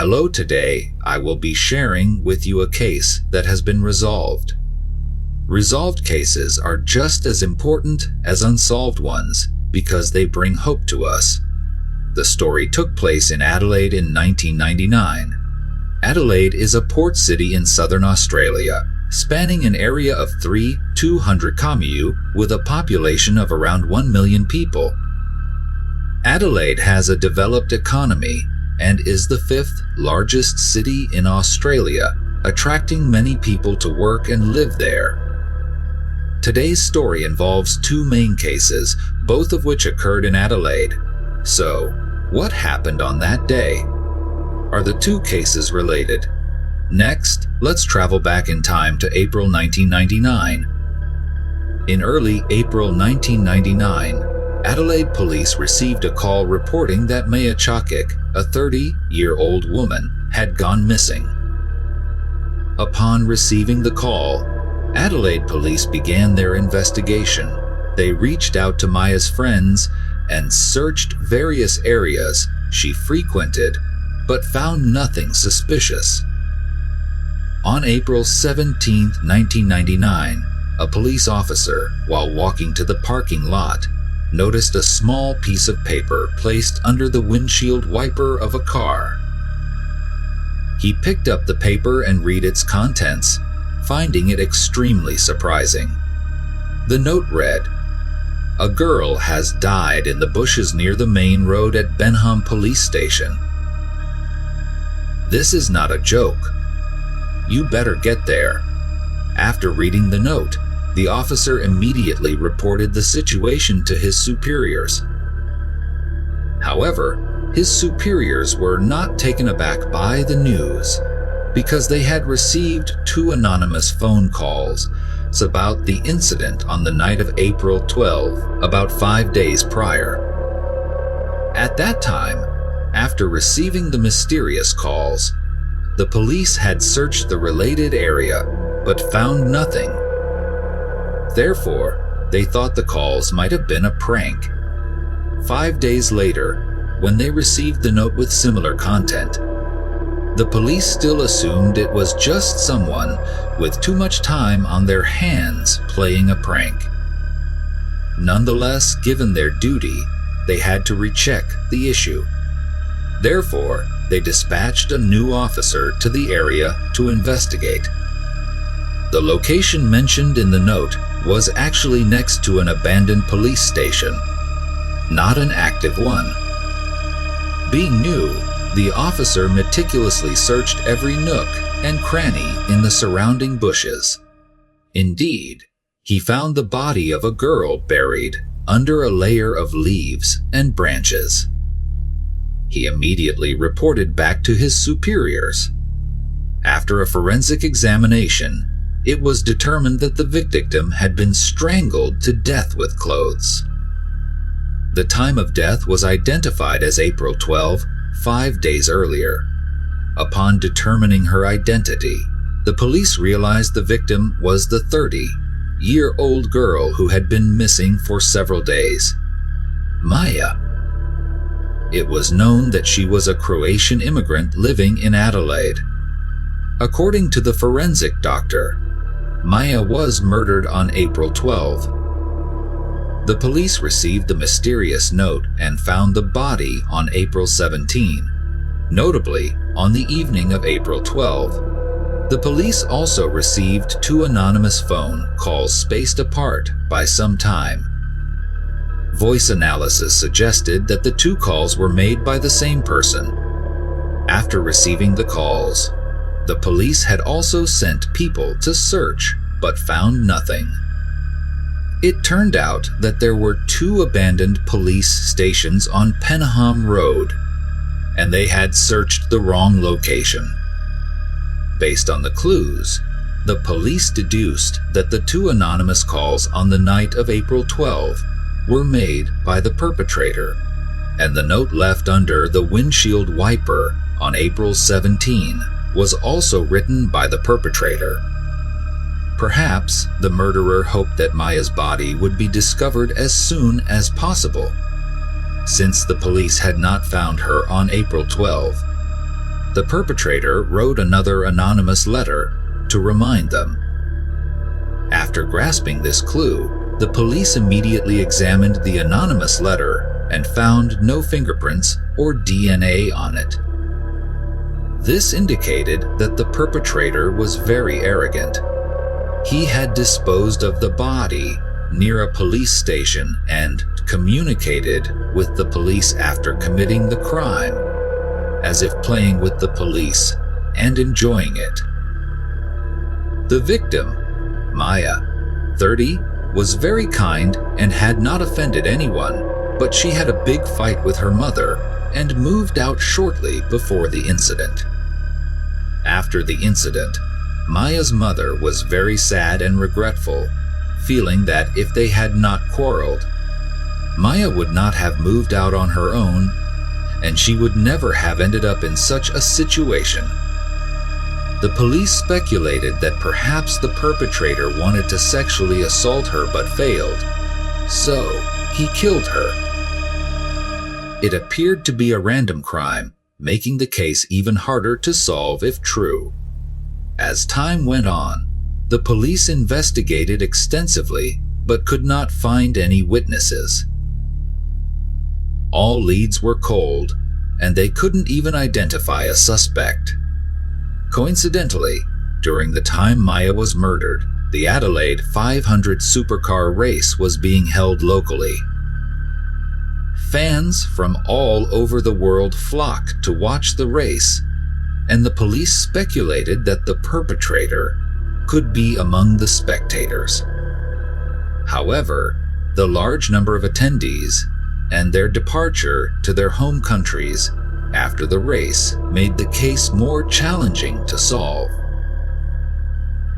Hello, today I will be sharing with you a case that has been resolved. Resolved cases are just as important as unsolved ones because they bring hope to us. The story took place in Adelaide in 1999. Adelaide is a port city in southern Australia, spanning an area of 200 km with a population of around 1 million people. Adelaide has a developed economy and is the 5th largest city in Australia, attracting many people to work and live there. Today's story involves two main cases, both of which occurred in Adelaide. So, what happened on that day? Are the two cases related? Next, let's travel back in time to April 1999. In early April 1999, Adelaide police received a call reporting that Maya Chakik, a 30-year-old woman, had gone missing. Upon receiving the call, Adelaide police began their investigation. They reached out to Maya's friends and searched various areas she frequented, but found nothing suspicious. On April 17, 1999, a police officer, while walking to the parking lot, noticed a small piece of paper placed under the windshield wiper of a car. He picked up the paper and read its contents, finding it extremely surprising. The note read, "A girl has died in the bushes near the main road at Benham Police Station. This is not a joke. You better get there." After reading the note, the officer immediately reported the situation to his superiors. However, his superiors were not taken aback by the news because they had received two anonymous phone calls about the incident on the night of April 12, about 5 days prior. At that time, after receiving the mysterious calls, the police had searched the related area but found nothing. Therefore, they thought the calls might have been a prank. 5 days later, when they received the note with similar content, the police still assumed it was just someone with too much time on their hands playing a prank. Nonetheless, given their duty, they had to recheck the issue. Therefore, they dispatched a new officer to the area to investigate. The location mentioned in the note was actually next to an abandoned police station, not an active one. Being new, the officer meticulously searched every nook and cranny in the surrounding bushes. Indeed, he found the body of a girl buried under a layer of leaves and branches. He immediately reported back to his superiors. After a forensic examination, it was determined that the victim had been strangled to death with clothes. The time of death was identified as April 12, 5 days earlier. Upon determining her identity, the police realized the victim was the 30-year-old girl who had been missing for several days, Maya. It was known that she was a Croatian immigrant living in Adelaide. According to the forensic doctor, Maya was murdered on April 12. The police received the mysterious note and found the body on April 17. Notably, on the evening of April 12, the police also received two anonymous phone calls spaced apart by some time. Voice analysis suggested that the two calls were made by the same person. After receiving the calls, the police had also sent people to search, but found nothing. It turned out that there were two abandoned police stations on Benham Road, and they had searched the wrong location. Based on the clues, the police deduced that the two anonymous calls on the night of April 12 were made by the perpetrator, and the note left under the windshield wiper on April 17 was also written by the perpetrator. Perhaps the murderer hoped that Maya's body would be discovered as soon as possible, since the police had not found her on April 12. the perpetrator wrote another anonymous letter to remind them. After grasping this clue, the police immediately examined the anonymous letter and found no fingerprints or DNA on it. This indicated that the perpetrator was very arrogant. He had disposed of the body near a police station and communicated with the police after committing the crime, as if playing with the police and enjoying it. The victim, Maya, 30, was very kind and had not offended anyone, but she had a big fight with her mother and moved out shortly before the incident. After the incident, Maya's mother was very sad and regretful, feeling that if they had not quarreled, Maya would not have moved out on her own, and she would never have ended up in such a situation. The police speculated that perhaps the perpetrator wanted to sexually assault her but failed, so he killed her. It appeared to be a random crime, making the case even harder to solve if true. As time went on, the police investigated extensively but could not find any witnesses. All leads were cold, and they couldn't even identify a suspect. Coincidentally, during the time Maya was murdered, the Adelaide 500 supercar race was being held locally. Fans from all over the world flocked to watch the race, and the police speculated that the perpetrator could be among the spectators. However, the large number of attendees and their departure to their home countries after the race made the case more challenging to solve.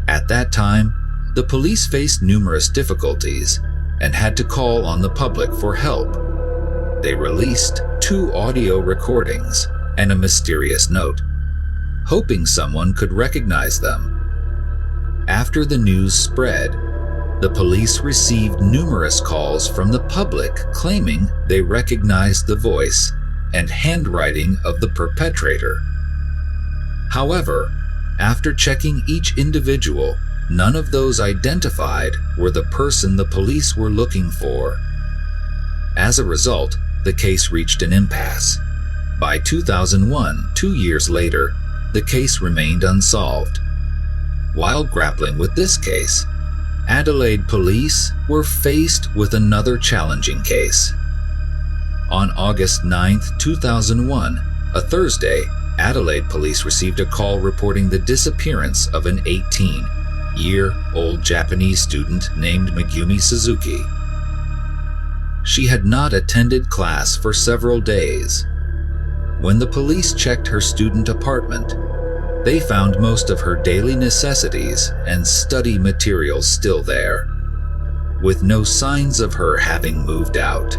At that time, the police faced numerous difficulties and had to call on the public for help. They released 2 audio recordings and a mysterious note, hoping someone could recognize them. After the news spread, the police received numerous calls from the public claiming they recognized the voice and handwriting of the perpetrator. However, after checking each individual, none of those identified were the person the police were looking for. As a result, the case reached an impasse. By 2001, 2 years later, the case remained unsolved. While grappling with this case, Adelaide police were faced with another challenging case. On August 9, 2001, a Thursday, Adelaide police received a call reporting the disappearance of an 18-year-old Japanese student named Megumi Suzuki. She had not attended class for several days. When the police checked her student apartment, they found most of her daily necessities and study materials still there, with no signs of her having moved out.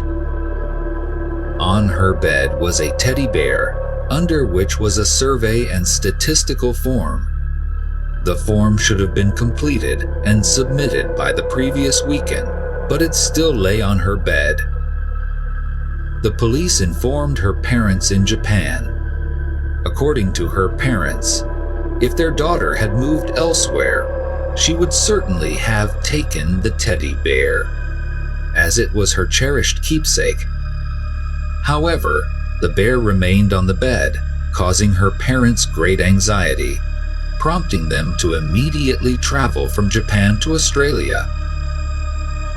On her bed was a teddy bear, under which was a survey and statistical form. The form should have been completed and submitted by the previous weekend, but it still lay on her bed. The police informed her parents in Japan. According to her parents, if their daughter had moved elsewhere, she would certainly have taken the teddy bear, as it was her cherished keepsake. However, the bear remained on the bed, causing her parents great anxiety, prompting them to immediately travel from Japan to Australia.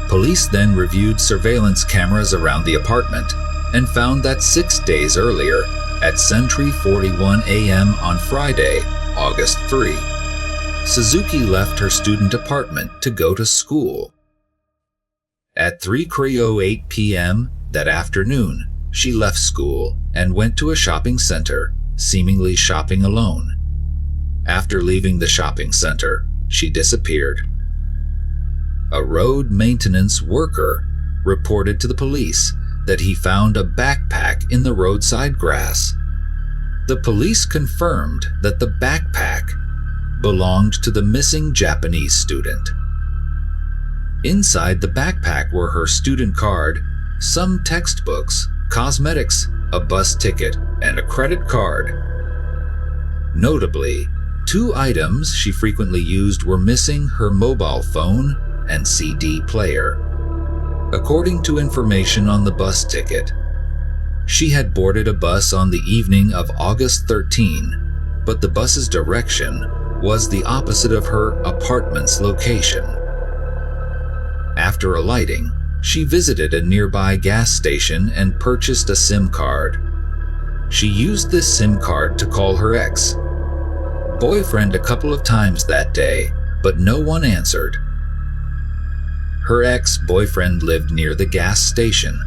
Police then reviewed surveillance cameras around the apartment and found that 6 days earlier, at 10:41 a.m. on Friday, August 3, Suzuki left her student apartment to go to school. At 3:08 p.m. that afternoon, she left school and went to a shopping center, seemingly shopping alone. After leaving the shopping center, she disappeared. A road maintenance worker reported to the police that he found a backpack in the roadside grass. The police confirmed that the backpack belonged to the missing Japanese student. Inside the backpack were her student card, some textbooks, cosmetics, a bus ticket, and a credit card. Notably, two items she frequently used were missing: her mobile phone and CD player. According to information on the bus ticket, she had boarded a bus on the evening of August 13, but the bus's direction was the opposite of her apartment's location. After alighting, she visited a nearby gas station and purchased a SIM card. She used this SIM card to call her ex-boyfriend a couple of times that day, but no one answered. Her ex-boyfriend lived near the gas station.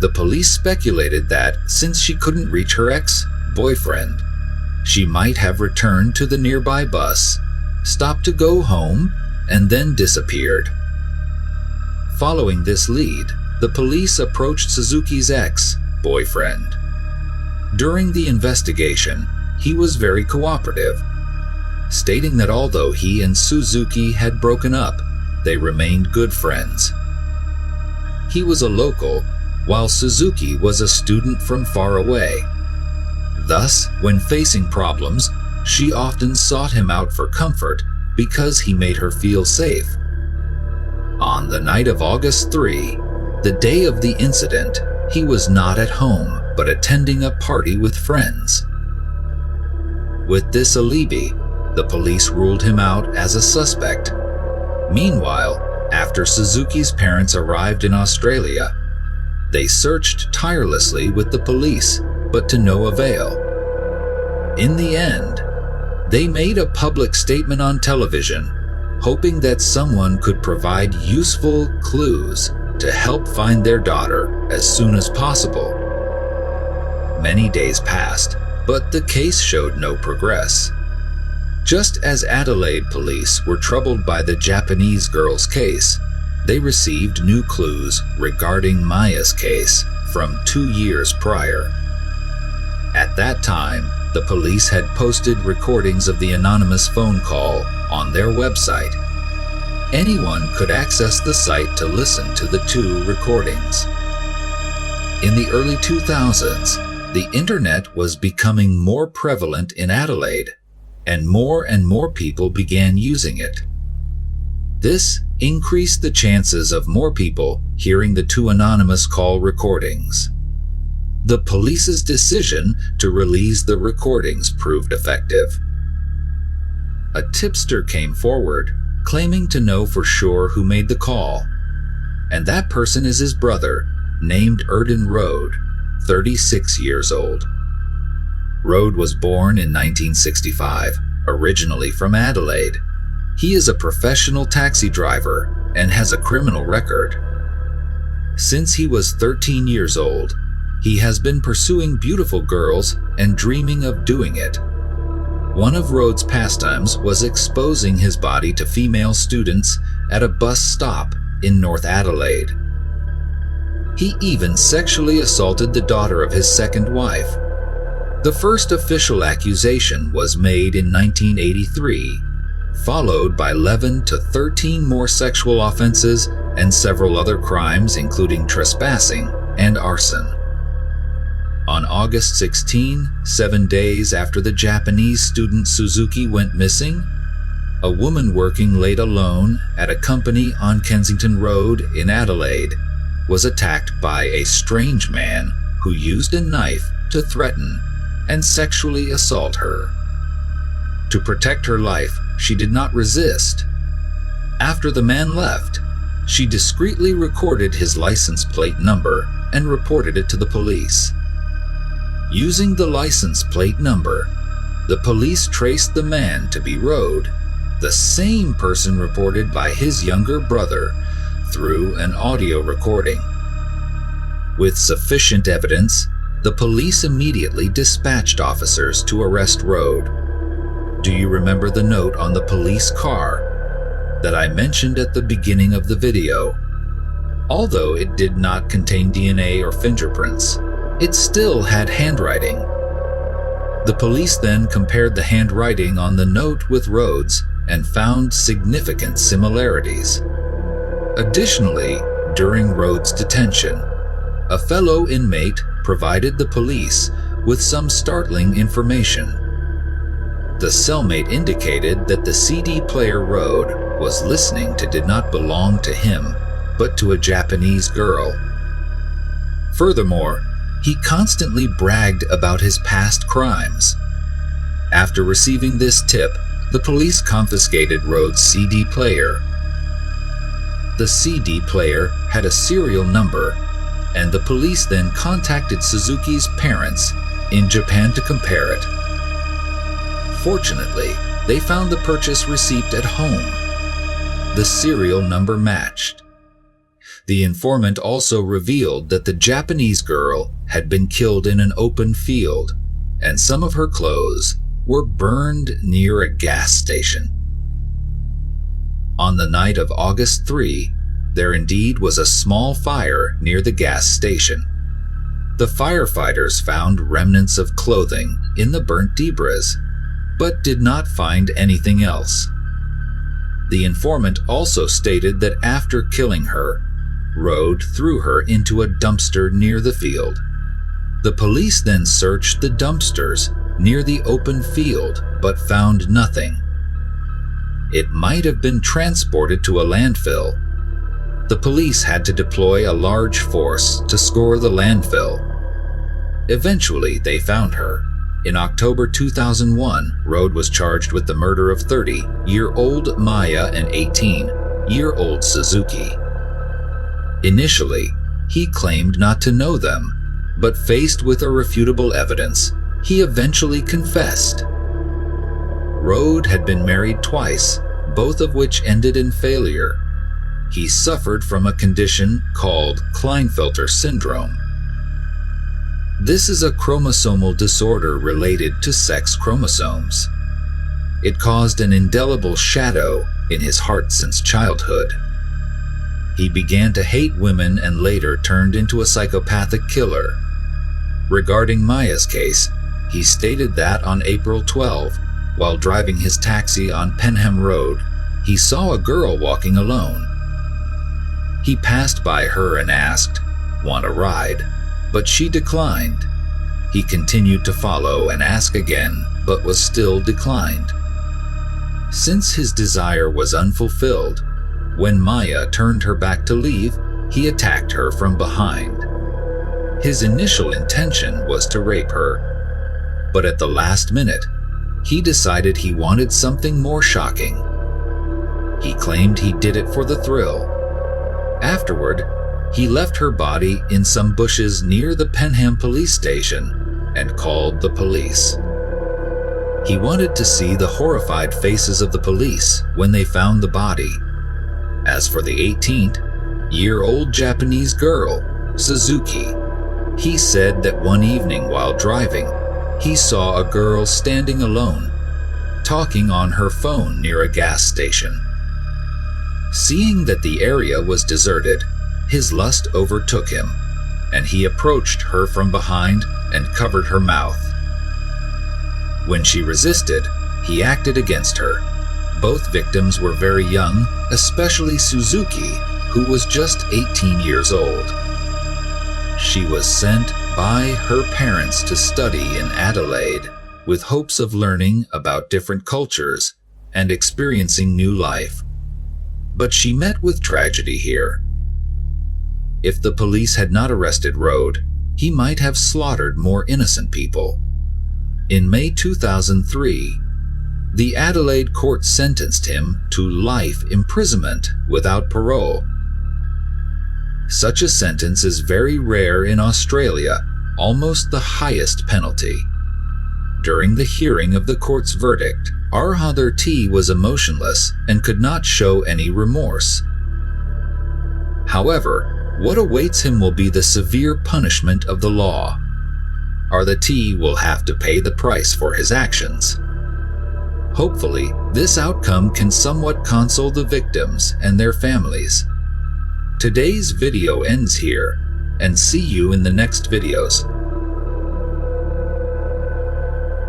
The police speculated that since she couldn't reach her ex-boyfriend, she might have returned to the nearby bus, stopped to go home, and then disappeared. Following this lead, the police approached Suzuki's ex-boyfriend. During the investigation, he was very cooperative, stating that although he and Suzuki had broken up, they remained good friends. He was a local, while Suzuki was a student from far away. Thus, when facing problems, she often sought him out for comfort because he made her feel safe. On the night of August 3, the day of the incident, he was not at home but attending a party with friends. With this alibi, the police ruled him out as a suspect. Meanwhile, after Suzuki's parents arrived in Australia, they searched tirelessly with the police, but to no avail. In the end, they made a public statement on television, hoping that someone could provide useful clues to help find their daughter as soon as possible. Many days passed, but the case showed no progress. Just as Adelaide police were troubled by the Japanese girl's case, they received new clues regarding Maya's case from 2 years prior. At that time, the police had posted recordings of the anonymous phone call on their website. Anyone could access the site to listen to the two recordings. In the early 2000s, the internet was becoming more prevalent in Adelaide, and more people began using it. This increased the chances of more people hearing the two anonymous call recordings. The police's decision to release the recordings proved effective. A tipster came forward, claiming to know for sure who made the call, and that person is his brother, named Erden Rode, 36 years old. Rode was born in 1965, originally from Adelaide. He is a professional taxi driver and has a criminal record. Since he was 13 years old, he has been pursuing beautiful girls and dreaming of doing it. One of Rhodes' pastimes was exposing his body to female students at a bus stop in North Adelaide. He even sexually assaulted the daughter of his second wife. The first official accusation was made in 1983, followed by 11 to 13 more sexual offenses and several other crimes including trespassing and arson. On August 16, 7 days after the Japanese student Suzuki went missing, a woman working late alone at a company on Kensington Road in Adelaide was attacked by a strange man who used a knife to threaten and sexually assault her. To protect her life, she did not resist. After the man left, she discreetly recorded his license plate number and reported it to the police. Using the license plate number, the police traced the man to be Rode, the same person reported by his younger brother, through an audio recording. With sufficient evidence, the police immediately dispatched officers to arrest Rode. Do you remember the note on the police car that I mentioned at the beginning of the video? Although it did not contain DNA or fingerprints, it still had handwriting. The police then compared the handwriting on the note with Rhodes and found significant similarities. Additionally, during Rhodes' detention, a fellow inmate provided the police with some startling information. The cellmate indicated that the CD player Rode was listening to did not belong to him, but to a Japanese girl. Furthermore, he constantly bragged about his past crimes. After receiving this tip, the police confiscated Rode's CD player. The CD player had a serial number, and the police then contacted Suzuki's parents in Japan to compare it. Fortunately, they found the purchase receipt at home. The serial number matched. The informant also revealed that the Japanese girl had been killed in an open field, and some of her clothes were burned near a gas station. On the night of August 3, there indeed was a small fire near the gas station. The firefighters found remnants of clothing in the burnt debris, but did not find anything else. The informant also stated that after killing her, Rode threw her into a dumpster near the field. The police then searched the dumpsters near the open field, but found nothing. It might have been transported to a landfill. The police had to deploy a large force to scour the landfill. Eventually, they found her. In October 2001, Rode was charged with the murder of 30-year-old Maya and 18-year-old Suzuki. Initially, he claimed not to know them, but faced with irrefutable evidence, he eventually confessed. Rode had been married twice, both of which ended in failure. He suffered from a condition called Klinefelter syndrome. This is a chromosomal disorder related to sex chromosomes. It caused an indelible shadow in his heart since childhood. He began to hate women and later turned into a psychopathic killer. Regarding Maya's case, he stated that on April 12, while driving his taxi on Penham Road, he saw a girl walking alone. He passed by her and asked, "Want a ride?" but she declined. He continued to follow and ask again, but was still declined. Since his desire was unfulfilled, when Maya turned her back to leave, he attacked her from behind. His initial intention was to rape her, but at the last minute, he decided he wanted something more shocking. He claimed he did it for the thrill. Afterward, he left her body in some bushes near the Penham police station and called the police. He wanted to see the horrified faces of the police when they found the body. As for the 18-year-old Japanese girl, Suzuki, he said that one evening while driving, he saw a girl standing alone, talking on her phone near a gas station. Seeing that the area was deserted, his lust overtook him, and he approached her from behind and covered her mouth. When she resisted, he acted against her. Both victims were very young, especially Suzuki, who was just 18 years old. She was sent by her parents to study in Adelaide, with hopes of learning about different cultures and experiencing new life. But she met with tragedy here. If the police had not arrested Rode, he might have slaughtered more innocent people. In May 2003, the Adelaide court sentenced him to life imprisonment without parole. Such a sentence is very rare in Australia, almost the highest penalty. During the hearing of the court's verdict, Arhather T was emotionless and could not show any remorse. However, what awaits him will be the severe punishment of the law. Arhather T will have to pay the price for his actions. Hopefully, this outcome can somewhat console the victims and their families. Today's video ends here, and see you in the next videos.